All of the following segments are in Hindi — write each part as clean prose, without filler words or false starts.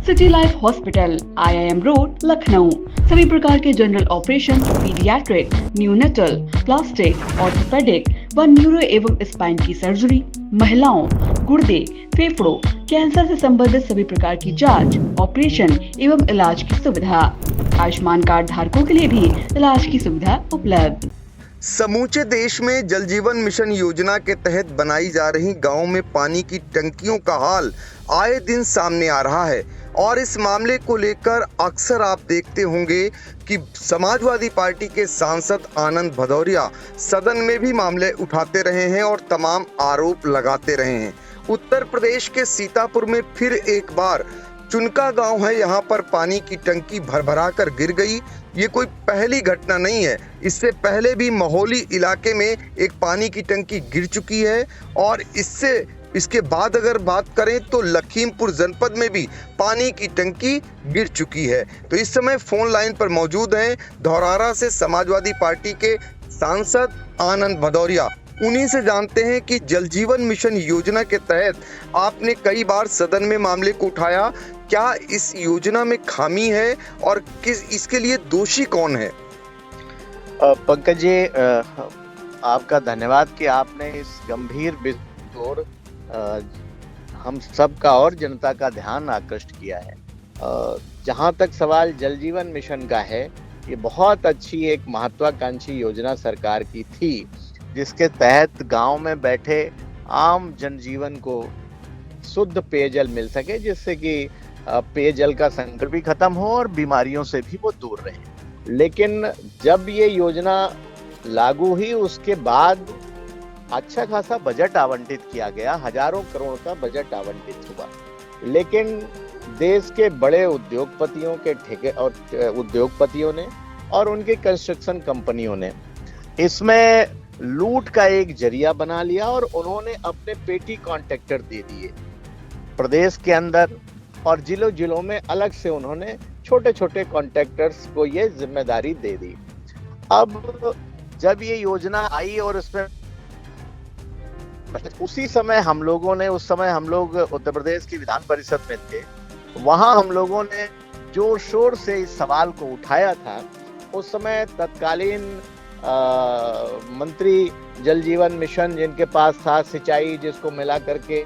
City life hospital, IIM road, Lucknow. सभी प्रकार के general operation, paediatric, neonatal, plastic, orthopaedic व न्यूरो एवं स्पाइन की सर्जरी, महिलाओं, गुर्दे, फेफड़ों, कैंसर से संबंधित सभी प्रकार की जांच, ऑपरेशन एवं इलाज की सुविधा। आयुष्मान कार्ड धारकों के लिए भी इलाज की सुविधा उपलब्ध। समूचे देश में जल जीवन मिशन योजना के तहत बनाई जा रही गांवों में पानी की टंकियों का हाल आए दिन सामने आ रहा है और इस मामले को लेकर अक्सर आप देखते होंगे कि समाजवादी पार्टी के सांसद आनंद भदौरिया सदन में भी मामले उठाते रहे हैं और तमाम आरोप लगाते रहे हैं। उत्तर प्रदेश के सीतापुर में फिर एक बार चुनका गांव है, यहाँ पर पानी की टंकी भरभरा कर गिर गई। ये कोई पहली घटना नहीं है, इससे पहले भी महोली इलाके में एक पानी की टंकी गिर चुकी है और इसके बाद अगर बात करें तो लखीमपुर जनपद में भी पानी की टंकी गिर चुकी है। तो इस समय फोन लाइन पर मौजूद हैं धौरारा से समाजवादी पार्टी के सांसद आनंद भदौरिया। उन्हीं से जानते हैं कि जल जीवन मिशन योजना के तहत आपने कई बार सदन में मामले को उठाया, क्या इस योजना में खामी है और इसके लिए दोषी कौन है? पंकज जी, आपका धन्यवाद कि आपने इस गंभीर विषय और हम सब का और जनता का ध्यान आकृष्ट किया है। जहां तक सवाल जल जीवन मिशन का है, ये बहुत अच्छी एक महत्वाकांक्षी योजना सरकार की थी जिसके तहत गांव में बैठे आम जनजीवन को शुद्ध पेयजल मिल सके, जिससे कि पेयजल का संकट भी खत्म हो और बीमारियों से भी वो दूर रहे। लेकिन जब ये योजना लागू हुई उसके बाद अच्छा खासा बजट आवंटित किया गया, हजारों करोड़ का बजट आवंटित हुआ, लेकिन देश के बड़े उद्योगपतियों के ठेके और उद्योगपतियों ने और उनके कंस्ट्रक्शन कंपनियों ने इसमें लूट का एक जरिया बना लिया और उन्होंने अपने पेटी कॉन्ट्रैक्टर दे दिए प्रदेश के अंदर, और जिलों जिलों में अलग से उन्होंने छोटे छोटे कॉन्ट्रैक्टर्स को ये जिम्मेदारी दे दी। अब जब ये योजना आई और उसमें उसी समय हम लोगों ने, उस समय हम लोग उत्तर प्रदेश की विधान परिषद में थे, वहां हम लोगों ने जोर शोर से इस सवाल को उठाया था। उस समय तत्कालीन मंत्री जल जीवन मिशन जिनके पास था, सिंचाई जिसको मिला करके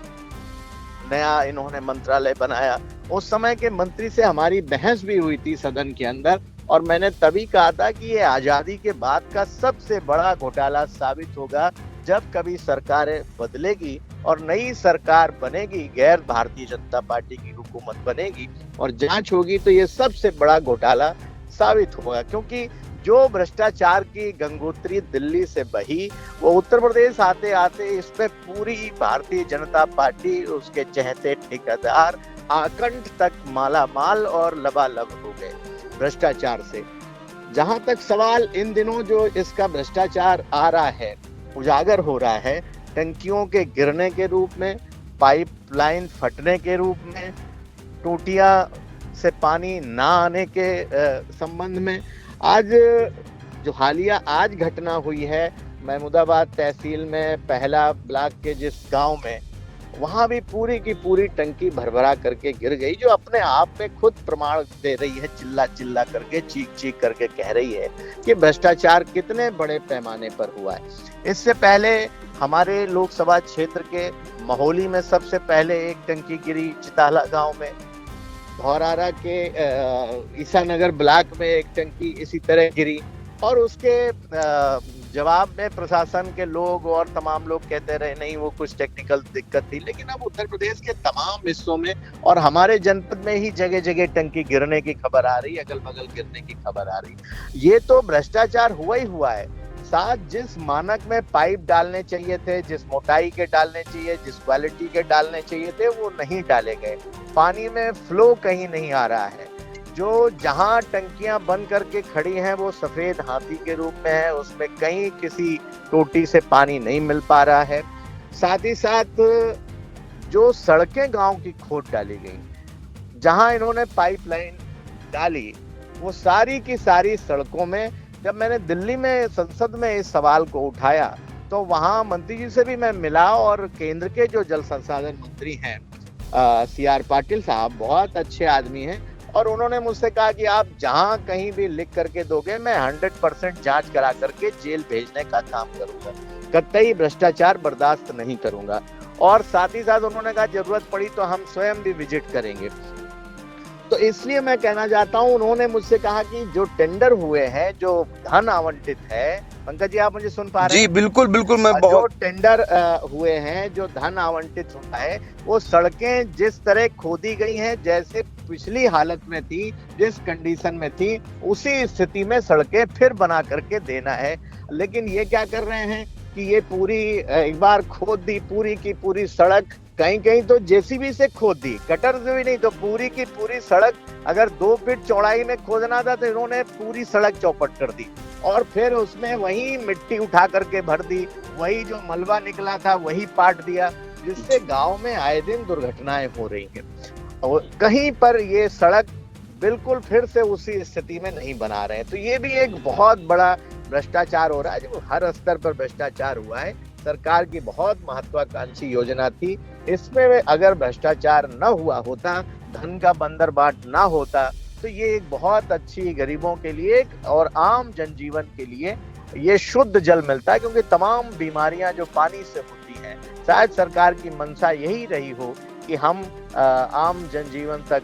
नया इन्होंने मंत्रालय बनाया, उस समय के मंत्री से हमारी बहस भी हुई थी सदन के अंदर, और मैंने तभी कहा था कि ये आजादी के बाद का सबसे बड़ा घोटाला साबित होगा जब कभी सरकारें बदलेगी और नई सरकार बनेगी, गैर भारतीय जनता पार्टी की हुकूमत बनेगी और जांच होगी तो ये सबसे बड़ा घोटाला साबित होगा। क्योंकि जो भ्रष्टाचार की गंगोत्री दिल्ली से बही, वो उत्तर प्रदेश आते आते इस पे पूरी भारतीय जनता पार्टी, उसके चहेते ठेकेदार आकंठ तक माला माल और लबालब हो गए भ्रष्टाचार से। जहां तक सवाल इन दिनों जो इसका भ्रष्टाचार आ रहा है, उजागर हो रहा है, टंकियों के गिरने के रूप में, पाइपलाइन फटने के रूप में, टूटियां से पानी ना आने के संबंध में, आज जो हालिया आज घटना हुई है महमूदाबाद तहसील में पहला ब्लॉक के जिस गांव में, वहां भी पूरी की पूरी टंकी भरभरा करके गिर गई, जो अपने आप में खुद प्रमाण दे रही है, चिल्ला चिल्ला करके, चीख चीख करके कह रही है कि भ्रष्टाचार कितने बड़े पैमाने पर हुआ है। इससे पहले हमारे लोकसभा क्षेत्र के महोली में सबसे पहले एक टंकी गिरी, चिताला गांव में, धौरारा के ईसानगर ब्लॉक में एक टंकी इसी तरह गिरी, और उसके जवाब में प्रशासन के लोग और तमाम लोग कहते रहे नहीं वो कुछ टेक्निकल दिक्कत थी। लेकिन अब उत्तर प्रदेश के तमाम हिस्सों में और हमारे जनपद में ही जगह जगह टंकी गिरने की खबर आ रही, अगल बगल गिरने की खबर आ रही। ये तो भ्रष्टाचार हुआ ही हुआ है। साथ जिस मानक में पाइप डालने चाहिए थे, जिस मोटाई के डालने चाहिए, जिस क्वालिटी के डालने चाहिए थे, वो नहीं डाले गए। पानी में फ्लो कहीं नहीं आ रहा है। जो जहां टंकियां बंद करके खड़ी हैं वो सफेद हाथी के रूप में है, उसमें कहीं किसी टोटी से पानी नहीं मिल पा रहा है। साथ ही साथ जो सड़कें गांव की खोद डाली गई, जहां इन्होंने पाइपलाइन डाली, वो सारी की सारी सड़कों में, जब मैंने दिल्ली में संसद में इस सवाल को उठाया तो वहां मंत्री जी से भी मैं मिला और केंद्र के जो जल संसाधन मंत्री हैं CR पाटिल साहब बहुत अच्छे आदमी हैं और उन्होंने मुझसे कहा कि आप जहां कहीं भी लिख करके दोगे मैं 100% जांच करा करके जेल भेजने का काम करूंगा, कतई भ्रष्टाचार बर्दाश्त नहीं करूंगा। और साथ ही साथ उन्होंने कहा जरूरत पड़ी तो हम स्वयं भी विजिट करेंगे। तो इसलिए मैं कहना चाहता हूं, उन्होंने मुझसे कहा कि जो टेंडर हुए हैं, जो धन आवंटित है, पंकज जी आप मुझे सुन पा रहे जी हैं? बिल्कुल बिल्कुल, मैं जो बहुत टेंडर हुए हैं, जो धन आवंटित हुआ है, वो सड़कें जिस तरह खोदी गई हैं, जैसे पिछली हालत में थी, जिस कंडीशन में थी, उसी स्थिति में सड़कें फिर बना करके देना है। लेकिन ये क्या कर रहे हैं कि ये पूरी एक बार खोद दी पूरी की पूरी सड़क, कहीं कहीं तो जेसीबी से खोद दी, कटर से भी नहीं, तो पूरी की पूरी सड़क अगर 2 फीट चौड़ाई में खोदना था तो इन्होंने पूरी सड़क चौपट कर दी और फिर उसमें वही मिट्टी उठा करके भर दी, वही जो मलबा निकला था वही पाट दिया, जिससे गांव में आए दिन दुर्घटनाएं हो रही हैं। और कहीं पर ये सड़क बिल्कुल फिर से उसी स्थिति में नहीं बना रहे हैं। तो ये भी एक बहुत बड़ा भ्रष्टाचार हो रहा है, जो हर स्तर पर भ्रष्टाचार हुआ है। सरकार की बहुत महत्वाकांक्षी योजना थी, इसमें अगर भ्रष्टाचार न हुआ होता, धन का बंदरबाट ना होता, तो ये एक बहुत अच्छी गरीबों के लिए और आम जनजीवन के लिए ये शुद्ध जल मिलता है, क्योंकि तमाम बीमारियां जो पानी से होती हैं, शायद सरकार की मंशा यही रही हो कि हम आम जनजीवन तक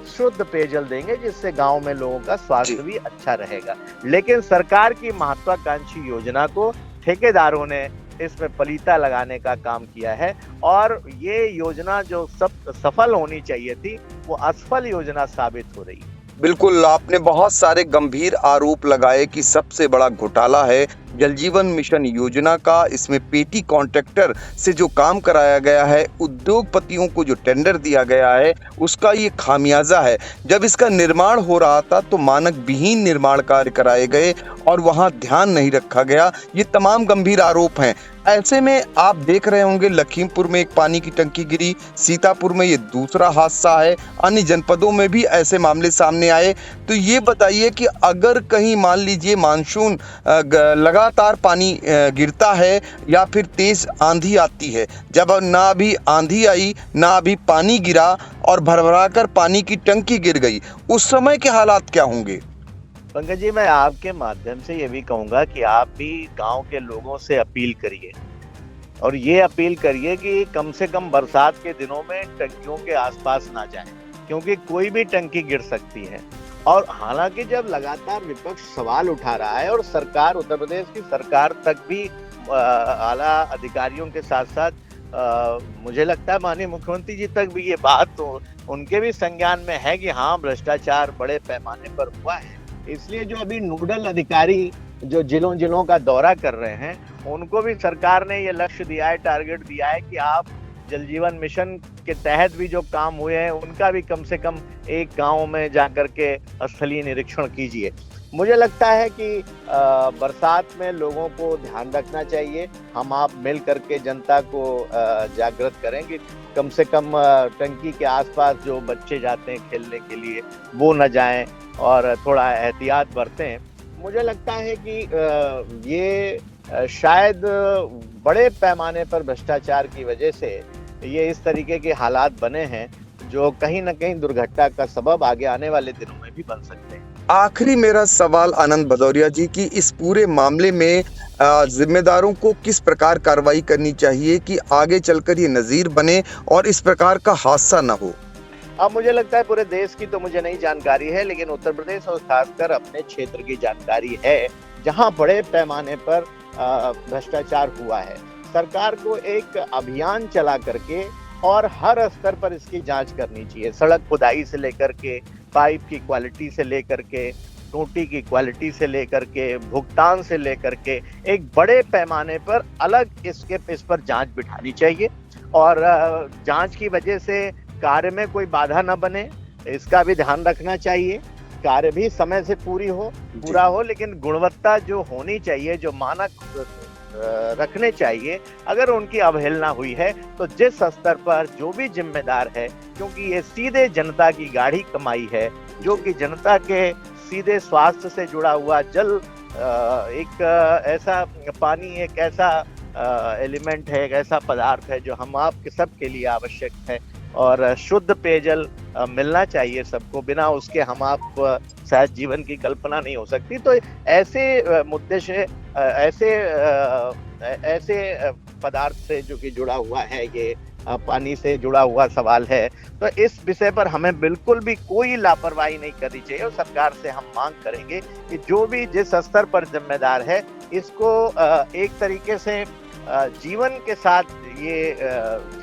शुद्ध पेयजल देंगे, जिससे गांव में लोगों का स्वास्थ्य भी अच्छा रहेगा। लेकिन सरकार की महत्वाकांक्षी योजना को ठेकेदारों ने इसमें पलीता लगाने का काम किया है और ये योजना जो सब सफल होनी चाहिए थी, वो असफल योजना साबित हो रही है। बिल्कुल, आपने बहुत सारे गंभीर आरोप लगाए कि सबसे बड़ा घोटाला है जल जीवन मिशन योजना का। इसमें पेटी कॉन्ट्रैक्टर से जो काम कराया गया है, उद्योगपतियों को जो टेंडर दिया गया है, उसका ये खामियाजा है। जब इसका निर्माण हो रहा था तो मानक विहीन निर्माण कार्य कराए गए और वहां ध्यान नहीं रखा गया। ये तमाम गंभीर आरोप हैं। ऐसे में आप देख रहे होंगे लखीमपुर में एक पानी की टंकी गिरी, सीतापुर में ये दूसरा हादसा है, अन्य जनपदों में भी ऐसे मामले सामने आए। तो ये बताइए कि अगर कहीं मान लीजिए मानसून लगातार पानी गिरता है या फिर तेज आंधी आती है, जब ना अभी आंधी आई ना अभी पानी गिरा और भरभरा कर पानी की टंकी गिर गई, उस समय के हालात क्या होंगे? पंकज जी, मैं आपके माध्यम से ये भी कहूंगा कि आप भी गांव के लोगों से अपील करिए और ये अपील करिए कि कम से कम बरसात के दिनों में टंकियों के आसपास ना जाएं, क्योंकि कोई भी टंकी गिर सकती है। और हालांकि जब लगातार विपक्ष सवाल उठा रहा है और सरकार, उत्तर प्रदेश की सरकार तक भी आला अधिकारियों के साथ साथ मुझे लगता है माननीय मुख्यमंत्री जी तक भी ये बात तो उनके भी संज्ञान में है कि हाँ, भ्रष्टाचार बड़े पैमाने पर हुआ है। इसलिए जो अभी नोडल अधिकारी जो जिलों का दौरा कर रहे हैं, उनको भी सरकार ने ये लक्ष्य दिया है, टारगेट दिया है कि आप जल जीवन मिशन के तहत भी जो काम हुए हैं उनका भी कम से कम एक गांव में जाकर के स्थलीय निरीक्षण कीजिए। मुझे लगता है कि बरसात में लोगों को ध्यान रखना चाहिए। हम आप मिल करके जनता को जागृत करेंगे, कम से कम टंकी के आसपास जो बच्चे जाते हैं खेलने के लिए वो न जाएं और थोड़ा एहतियात बरतें। मुझे लगता है कि ये शायद बड़े पैमाने पर भ्रष्टाचार की वजह से ये इस तरीके के हालात बने हैं जो कहीं न कहीं दुर्घटना का सबब आगे आने वाले दिनों में भी बन सकते हैं। आखिरी मेरा सवाल आनंद भदौरिया जी की, इस पूरे मामले में जिम्मेदारों को किस प्रकार कार्रवाई करनी चाहिए कि आगे चलकर ये नजीर बने और इस प्रकार का हादसा न हो? अब मुझे लगता है पूरे देश की तो मुझे नहीं जानकारी है, लेकिन उत्तर प्रदेश और खासकर अपने क्षेत्र की जानकारी है जहां बड़े पैमाने पर भ्रष्टाचार हुआ है। सरकार को एक अभियान चला करके और हर स्तर पर इसकी जांच करनी चाहिए। सड़क खुदाई से लेकर के, पाइप की क्वालिटी से लेकर के, टूटी की क्वालिटी से लेकर के, भुगतान से लेकर के, एक बड़े पैमाने पर अलग इस पर जांच बिठानी चाहिए और जांच की वजह से कार्य में कोई बाधा न बने, इसका भी ध्यान रखना चाहिए। कार्य भी समय से पूरा हो, लेकिन गुणवत्ता जो होनी चाहिए, जो मानक रखने चाहिए, अगर उनकी अवहेलना हुई है तो जिस स्तर पर जो भी जिम्मेदार है, क्योंकि ये सीधे जनता की गाढ़ी कमाई है, जो कि जनता के सीधे स्वास्थ्य से जुड़ा हुआ जल एक ऐसा पानी, एक ऐसा एलिमेंट है, एक ऐसा पदार्थ है जो हम आपके सबके लिए आवश्यक है। और शुद्ध पेयजल मिलना चाहिए सबको। बिना उसके हम आप शायद जीवन की कल्पना नहीं हो सकती। तो ऐसे मुद्दे से ऐसे पदार्थ से जो कि जुड़ा हुआ है, ये पानी से जुड़ा हुआ सवाल है, तो इस विषय पर हमें बिल्कुल भी कोई लापरवाही नहीं करनी चाहिए। और सरकार से हम मांग करेंगे कि जो भी जिस स्तर पर जिम्मेदार है, इसको एक तरीके से जीवन के साथ ये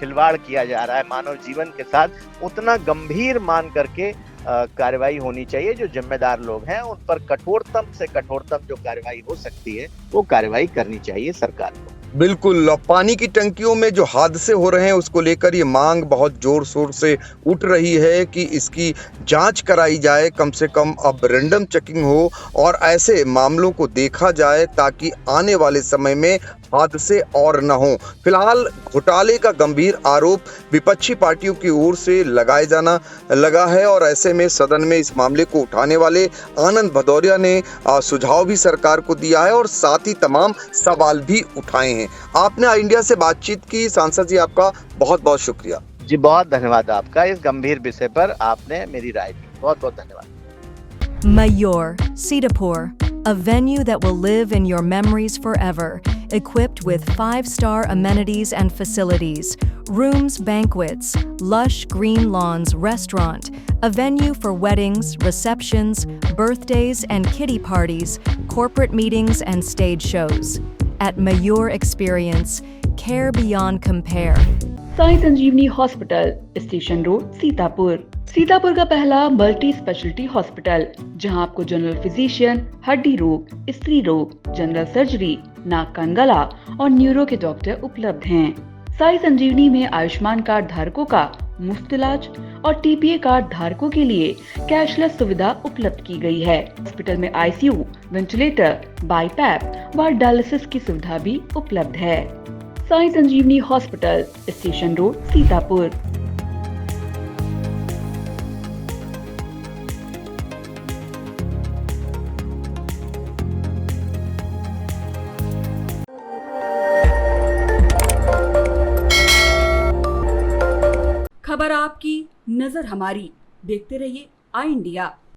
खिलवाड़ किया जा रहा है, मानव जीवन के साथ, उतना गंभीर मान करके कार्रवाई होनी चाहिए। जो जिम्मेदार लोग हैं उन पर कठोरतम से कठोरतम जो कार्रवाई हो सकती है वो कार्रवाई करनी चाहिए सरकार को। बिल्कुल, पानी की टंकियों में जो हादसे हो रहे हैं उसको लेकर ये मांग बहुत जोर शोर से उठ रही है कि इसकी जांच कराई जाए, कम से कम अब रैंडम चेकिंग हो और ऐसे मामलों को देखा जाए ताकि आने वाले समय में हादसे और न हो। फिलहाल घोटाले का गंभीर आरोप विपक्षी पार्टियों की ओर से लगाए जाना लगा है और ऐसे में सदन में इस मामले को उठाने वाले आनंद भदौरिया ने सुझाव भी सरकार को दिया है और साथ ही तमाम सवाल भी उठाए हैं। आपने आई इंडिया से बातचीत की, सांसद जी आपका बहुत बहुत शुक्रिया। जी बहुत धन्यवाद आपका, इस गंभीर विषय पर आपने मेरी राय दी, बहुत बहुत धन्यवाद। Mayur, Sitapur, a venue that will live in your memories forever, equipped with 5-star amenities and facilities, rooms, banquets, lush green lawns, restaurant, a venue for weddings, receptions, birthdays and kiddie parties, corporate meetings and stage shows. At Mayur Experience, care beyond compare. Sai Sanjeevani hospital, station road, Sitapur. Sitapur का पहला मल्टी स्पेशलिटी हॉस्पिटल, जहां आपको जनरल फिजिशियन, हड्डी रोग, स्त्री रोग, जनरल सर्जरी, नाक कान गला और न्यूरो के डॉक्टर उपलब्ध हैं। साई संजीवनी में आयुष्मान कार्ड धारकों का मुफ्त इलाज और टीपीए कार्ड धारकों के लिए कैशलेस सुविधा उपलब्ध की गई है। हॉस्पिटल में आईसीयू, वेंटिलेटर, बाईपैप व डायलिसिस की सुविधा भी उपलब्ध है। Sai Sanjeevani hospital, station road, Sitapur. खबर आपकी, नजर हमारी। देखते रहिए आई इंडिया।